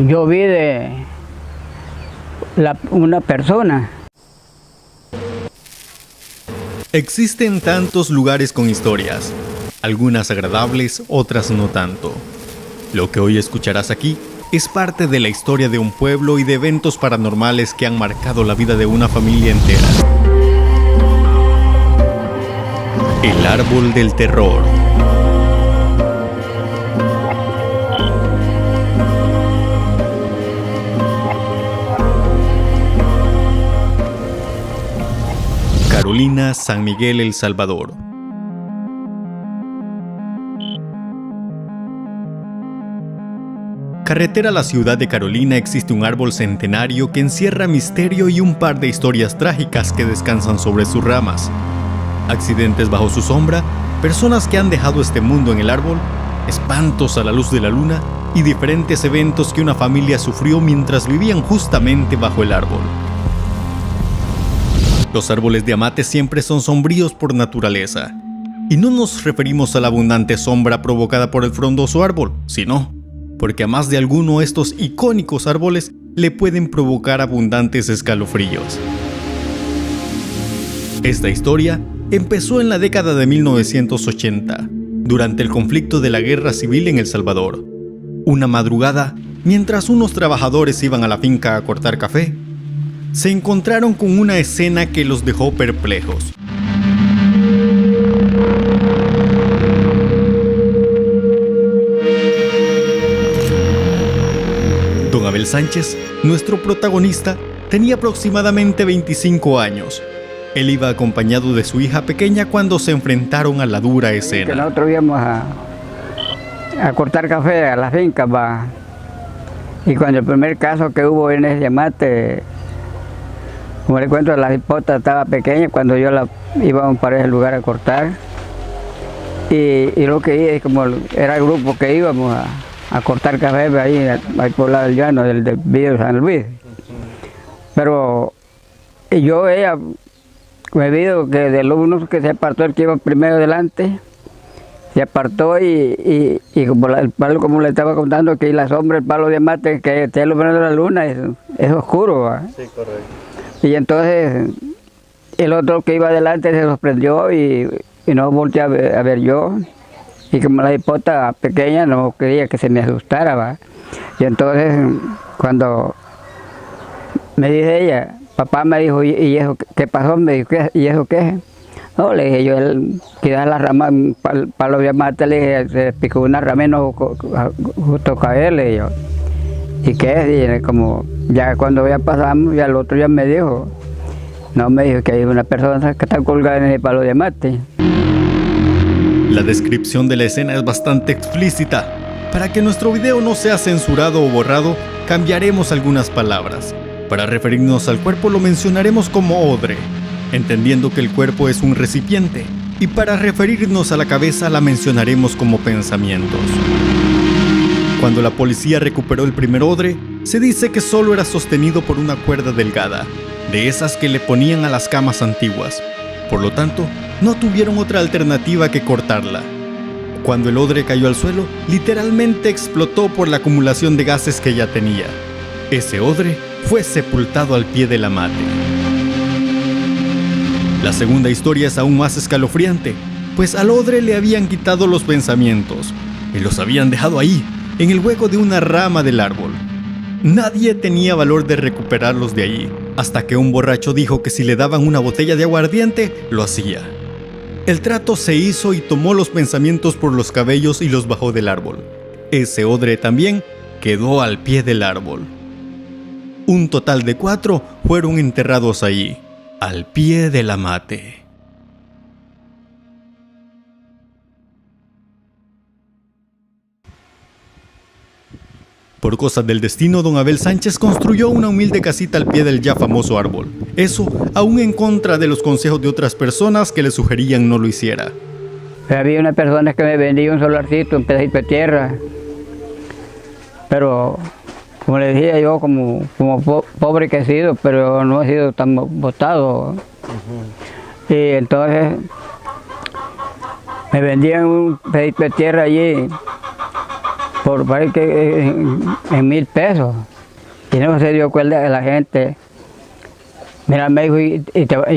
Yo vi de una persona. Existen tantos lugares con historias, algunas agradables, otras no tanto. Lo que hoy escucharás aquí es parte de la historia de un pueblo y de eventos paranormales que han marcado la vida de una familia entera. El árbol del terror. Carolina, San Miguel, El Salvador. Carretera a la ciudad de Carolina existe un árbol centenario que encierra misterio y un par de historias trágicas que descansan sobre sus ramas. Accidentes bajo su sombra, personas que han dejado este mundo en el árbol, espantos a la luz de la luna y diferentes eventos que una familia sufrió mientras vivían justamente bajo el árbol. Los árboles de Amate siempre son sombríos por naturaleza, y no nos referimos a la abundante sombra provocada por el frondoso árbol, sino porque a más de alguno estos icónicos árboles le pueden provocar abundantes escalofríos. Esta historia empezó en la década de 1980, durante el conflicto de la Guerra Civil en El Salvador. Una madrugada, mientras unos trabajadores iban a la finca a cortar café, se encontraron con una escena que los dejó perplejos. Don Abel Sánchez, nuestro protagonista, tenía aproximadamente 25 años. Él iba acompañado de su hija pequeña cuando se enfrentaron a la dura escena. Nosotros íbamos a cortar café a la finca, y cuando el primer caso que hubo en ese Amate, como le cuento, la hipota estaba pequeña cuando íbamos para ese lugar a cortar. Y lo que hice, como era el grupo que íbamos a cortar café ahí por el lado del llano, del Vío de San Luis. Pero ella me vio que de los unos que se apartó, el que iba primero adelante, se apartó y como el palo, como le estaba contando, que la sombra, el palo de Amate, que está alumbrando la luna, es oscuro, ¿va? Sí, correcto. Y entonces el otro que iba adelante se sorprendió y no volteé a ver yo. Y como la hipota pequeña no quería que se me asustara, ¿va? Y entonces cuando me dice ella, papá me dijo, ¿y eso qué pasó? Me dijo, ¿y eso qué? No, le dije yo, quizás la rama, palo de Amate, le dije, se picó una rama y no justo caer, le dije yo. ¿Y qué? Y como ya cuando ya pasamos, ya el otro ya me dijo, no, me dijo que hay una persona que está colgada en el palo de Amate. La descripción de la escena es bastante explícita. Para que nuestro video no sea censurado o borrado, cambiaremos algunas palabras. Para referirnos al cuerpo lo mencionaremos como odre, entendiendo que el cuerpo es un recipiente, y para referirnos a la cabeza la mencionaremos como pensamientos. Cuando la policía recuperó el primer odre, se dice que solo era sostenido por una cuerda delgada, de esas que le ponían a las camas antiguas. Por lo tanto, no tuvieron otra alternativa que cortarla. Cuando el odre cayó al suelo, literalmente explotó por la acumulación de gases que ya tenía. Ese odre fue sepultado al pie del Amate. La segunda historia es aún más escalofriante, pues al odre le habían quitado los pensamientos y los habían dejado ahí, en el hueco de una rama del árbol. Nadie tenía valor de recuperarlos de allí, hasta que un borracho dijo que si le daban una botella de aguardiente, lo hacía. El trato se hizo y tomó los pensamientos por los cabellos y los bajó del árbol. Ese odre también quedó al pie del árbol. Un total de 4 fueron enterrados allí, al pie del Amate. Por cosas del destino, don Abel Sánchez construyó una humilde casita al pie del ya famoso árbol. Eso, aún en contra de los consejos de otras personas que le sugerían no lo hiciera. Había una persona que me vendía un solarcito, un pedacito de tierra. Pero, como le decía yo, como pobre que he sido, pero no he sido tan botado. Y entonces me vendían un pedacito de tierra allí por parece que en 1,000 pesos. Y no se dio cuenta de la gente. Mira, me dijo, y te vas a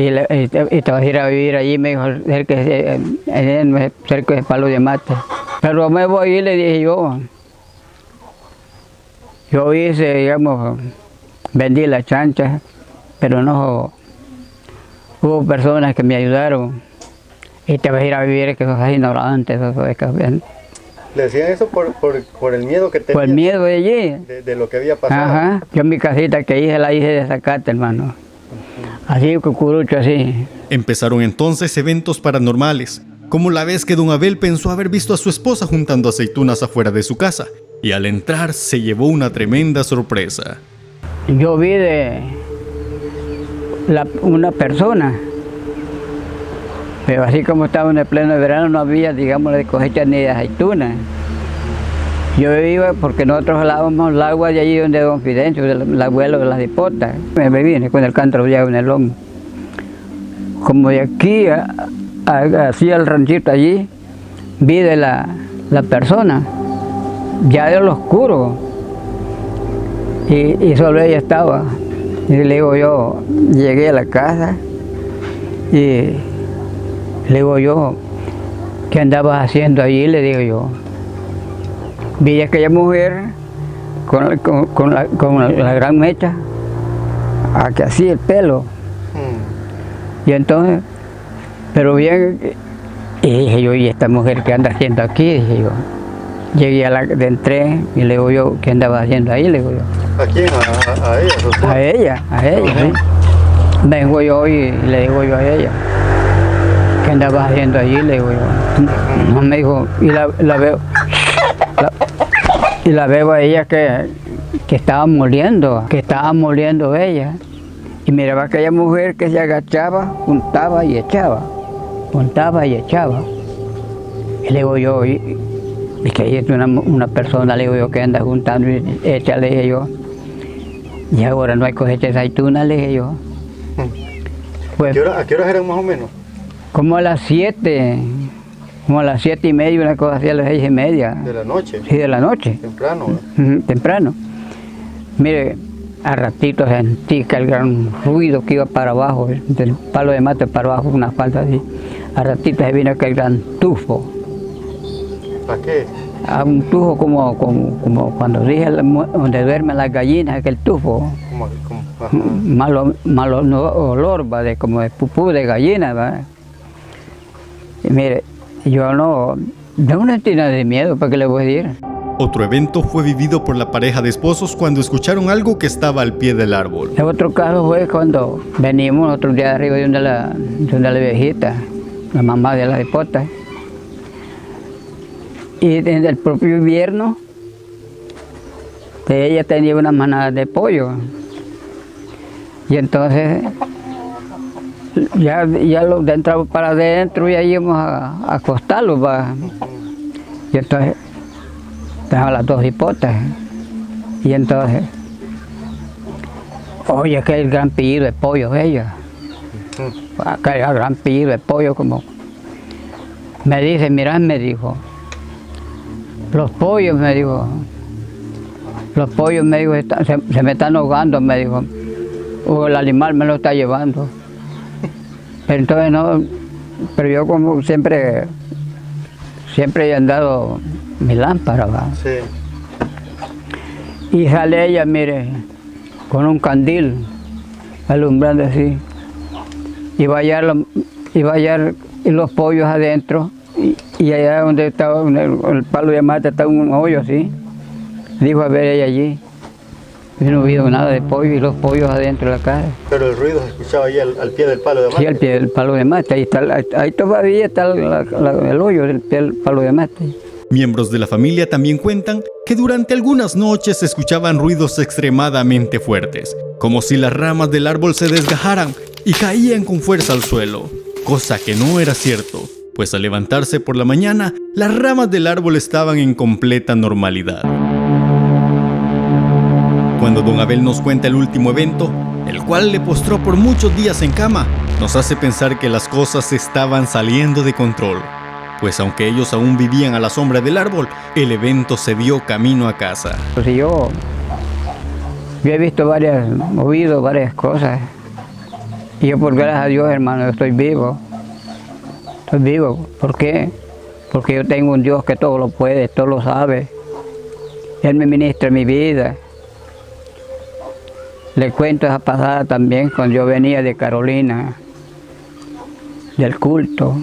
ir a vivir allí, me dijo, cerca de Palo de Mate. Pero me voy y le dije yo. Yo hice, digamos, vendí la chancha, pero no hubo personas que me ayudaron. Y te vas a ir a vivir, que sos ignorante, ¿Le decían eso por el miedo que tenía? Por el miedo de allí. De lo que había pasado. Ajá. Yo mi casita que hice, la hice de zacate, hermano. Así, cucurucho, así. Empezaron entonces eventos paranormales, como la vez que don Abel pensó haber visto a su esposa juntando aceitunas afuera de su casa, y al entrar se llevó una tremenda sorpresa. Yo vi una persona, pero así como estaba en el pleno verano no había, digamos, de cosecha ni de aceitunas. Yo iba porque nosotros jalábamos el agua de allí donde don Fidencio, el abuelo de las hipotas. Me vine con el cántaro ya en el lomo. Como de aquí hacia el ranchito allí, vi de la persona, ya era lo oscuro, y solo ella estaba. Y le digo yo, llegué a la casa y le digo yo, ¿qué andabas haciendo allí? Le digo yo. Vi a aquella mujer con la gran mecha, que así el pelo. Y entonces, pero bien, y dije yo, ¿y esta mujer qué anda haciendo aquí? Dije yo. Llegué entré y le digo yo, ¿qué andaba haciendo ahí? Le digo yo. ¿A quién? ¿A ella? A ella, sí. Vengo yo y le digo yo a ella, ¿qué andaba haciendo allí? Le digo yo. No, me dijo, y la veo a ella que estaba moliendo ella. Y miraba a aquella mujer que se agachaba, juntaba y echaba. Y le digo yo, y que ahí es una persona, le digo yo, que anda juntando y echa, le dije yo. Y ahora no hay cosecha de aceitunas, le dije yo. Pues, ¿A qué horas eran más o menos? Como a las 7. Como a las 7:30, una cosa así, a las 6:30. ¿De la noche? Sí, de la noche. Temprano. Temprano. Mire, a ratito sentí que el gran ruido que iba para abajo, del Palo de Mate para abajo, una falda así. A ratito se vino aquel gran tufo. ¿A qué? A un tufo como cuando dije donde duermen las gallinas, aquel tufo. Malo olor, ¿va? Como de pupú de gallina, ¿va? Y mire, yo no sentí nada de miedo, ¿para qué le voy a decir? Otro evento fue vivido por la pareja de esposos cuando escucharon algo que estaba al pie del árbol. El otro caso fue cuando venimos otro día arriba de la viejita, la mamá de las hipotas. Y desde el propio invierno, ella tenía unas manadas de pollo. Y entonces ya los entramos para adentro y ahí íbamos a acostarlos, ¿va? Y entonces estaban las dos hipotas. Y entonces, oye, aquel gran pillido de pollo ella. Aquel gran pillido de pollo, como me dice, mirá, me dijo, los pollos, me dijo, se me están ahogando, me dijo, o el animal me lo está llevando. Entonces no, pero yo como siempre he andado mi lámpara, ¿va? Sí. Y sale ella, mire, con un candil, alumbrando así, y va a hallar los pollos adentro, y allá donde estaba el palo de mate estaba un hoyo así. Dijo a ver ella allí. Y no vio nada de pollo y los pollos adentro de la casa. Pero el ruido se escuchaba ahí al pie del palo de mate. Sí, al pie del palo de mate. Ahí todavía está el hoyo del pie del palo de mate. Miembros de la familia también cuentan que durante algunas noches se escuchaban ruidos extremadamente fuertes, como si las ramas del árbol se desgajaran y caían con fuerza al suelo, cosa que no era cierto, pues al levantarse por la mañana, las ramas del árbol estaban en completa normalidad. Cuando don Abel nos cuenta el último evento, el cual le postró por muchos días en cama, nos hace pensar que las cosas estaban saliendo de control. pues aunque ellos aún vivían a la sombra del árbol, el evento se dio camino a casa. Pues yo he visto oído varias cosas. Y yo, por gracias a Dios, hermano, estoy vivo. Estoy vivo. ¿Por qué? Porque yo tengo un Dios que todo lo puede, todo lo sabe. Él me ministra mi vida. Le cuento esa pasada también cuando yo venía de Carolina, del culto.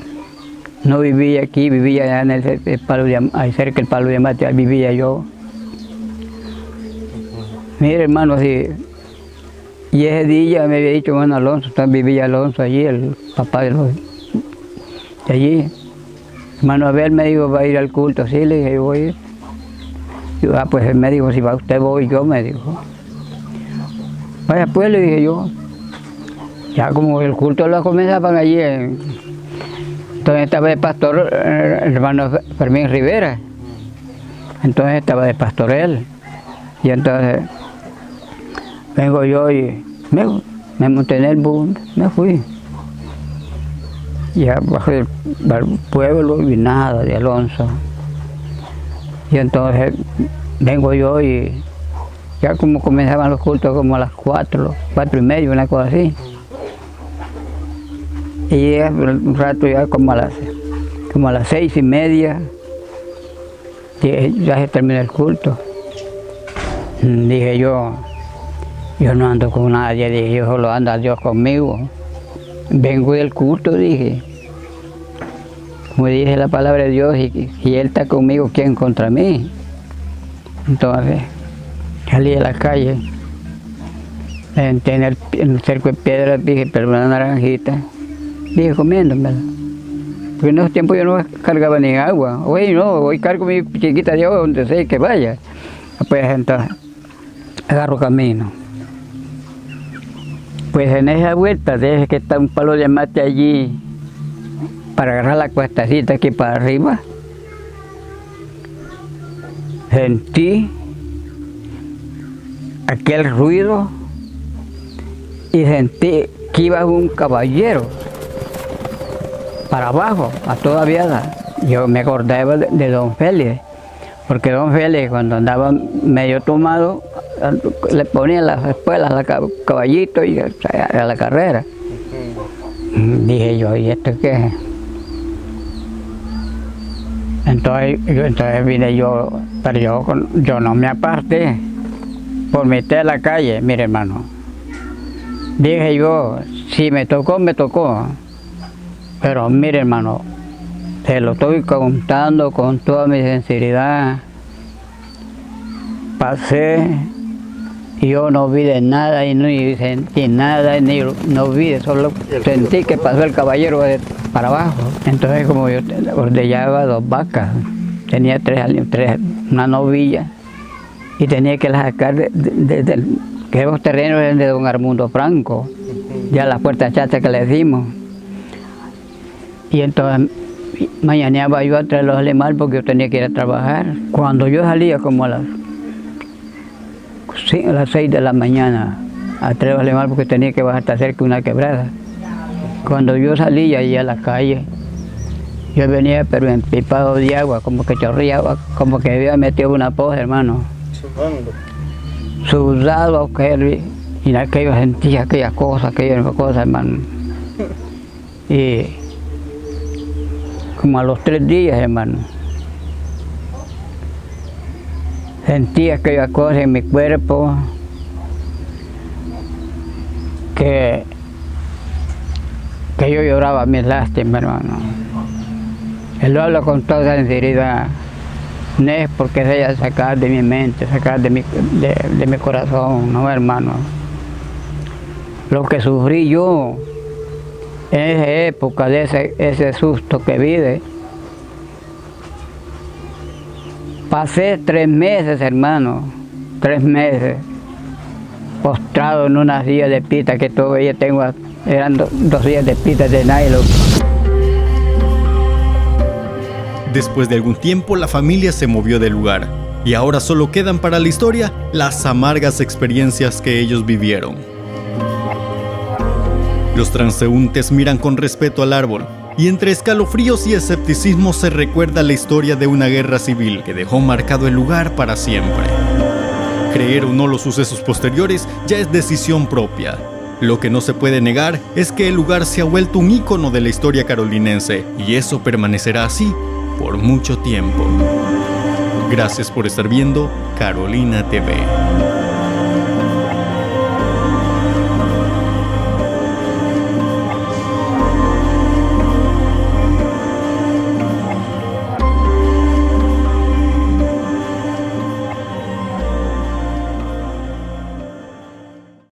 No vivía aquí, vivía allá en el Palo de, ahí cerca del Palo de Mate, ahí vivía yo. Mire, hermano, así. Y ese día me había dicho, hermano Alonso, también vivía Alonso allí, el papá de allí. Hermano Abel me dijo, va a ir al culto, sí, le dije, yo voy a ir. Yo, pues él me dijo, si va usted voy yo, me dijo. Vaya pues, le dije yo. Ya como el culto lo comenzaban allí, entonces estaba de pastor el hermano Fermín Rivera. Entonces estaba de pastor él. Y entonces vengo yo y me monté en el bus, me fui. Ya bajé del pueblo y nada de Alonso. Y entonces vengo yo y ya como comenzaban los cultos como a las 4:30, una cosa así. Y llegué un rato ya como a las 6:30, ya se terminó el culto. Dije yo no ando con nadie, dije yo solo anda Dios conmigo. Vengo del culto, dije. Como dije la palabra de Dios, y si Él está conmigo, ¿quién contra mí? Entonces, salí a la calle, entré en el cerco de piedra, dije, pero una naranjita, dije, comiéndomela. Porque en esos tiempos yo no cargaba ni agua. Hoy cargo mi chiquita de agua donde sea que vaya. Pues entonces, agarro camino. Pues en esa vuelta, desde que está un palo de mate allí, para agarrar la cuestacita aquí para arriba, sentí aquel ruido y sentí que iba un caballero para abajo, a toda viada. Yo me acordaba de don Félix, porque don Félix cuando andaba medio tomado, le ponía las espuelas al caballito y a la carrera. Dije yo, ¿y esto qué es? Entonces vine yo, pero yo no me aparté por meter a la calle, mire hermano. Dije yo, si me tocó, me tocó. Pero mire hermano, se lo estoy contando con toda mi sinceridad. Pasé y yo no vi de nada y no sentí nada, ni no vi, solo sentí que pasó el caballero para abajo. Entonces como yo ordeñaba 2 vacas, tenía 3 años, una novilla, y tenía que la sacar de esos terrenos de don Armundo Franco, ya la puerta chacha que le dimos. Y entonces mañaneaba yo a traer los animales porque yo tenía que ir a trabajar. Cuando yo salía como a las 6 de la mañana a traer los animales porque tenía que bajar hasta cerca de una quebrada. Cuando yo salía allí a la calle, yo venía pero empipado de agua, como que chorreaba, como que había metido una poza, hermano. Sudado, y aquello sentía aquella cosa, hermano. Y como a los 3 días, hermano, sentí aquella cosa en mi cuerpo que yo lloraba mis lástimas, hermano. Él lo habla con toda sinceridad. No es porque se haya sacado de mi mente, sacado de mi corazón, no, hermano. Lo que sufrí yo en esa época, de ese susto que vive. Pasé 3 meses, hermano, 3 meses, postrado en una silla de pita que todavía tengo, eran 2 sillas de pita de nylon. Después de algún tiempo, la familia se movió del lugar, y ahora solo quedan para la historia las amargas experiencias que ellos vivieron. Los transeúntes miran con respeto al árbol, y entre escalofríos y escepticismo se recuerda la historia de una guerra civil que dejó marcado el lugar para siempre. Creer o no los sucesos posteriores ya es decisión propia. Lo que no se puede negar es que el lugar se ha vuelto un ícono de la historia carolinense, y eso permanecerá así por mucho tiempo. Gracias por estar viendo Carolina TV.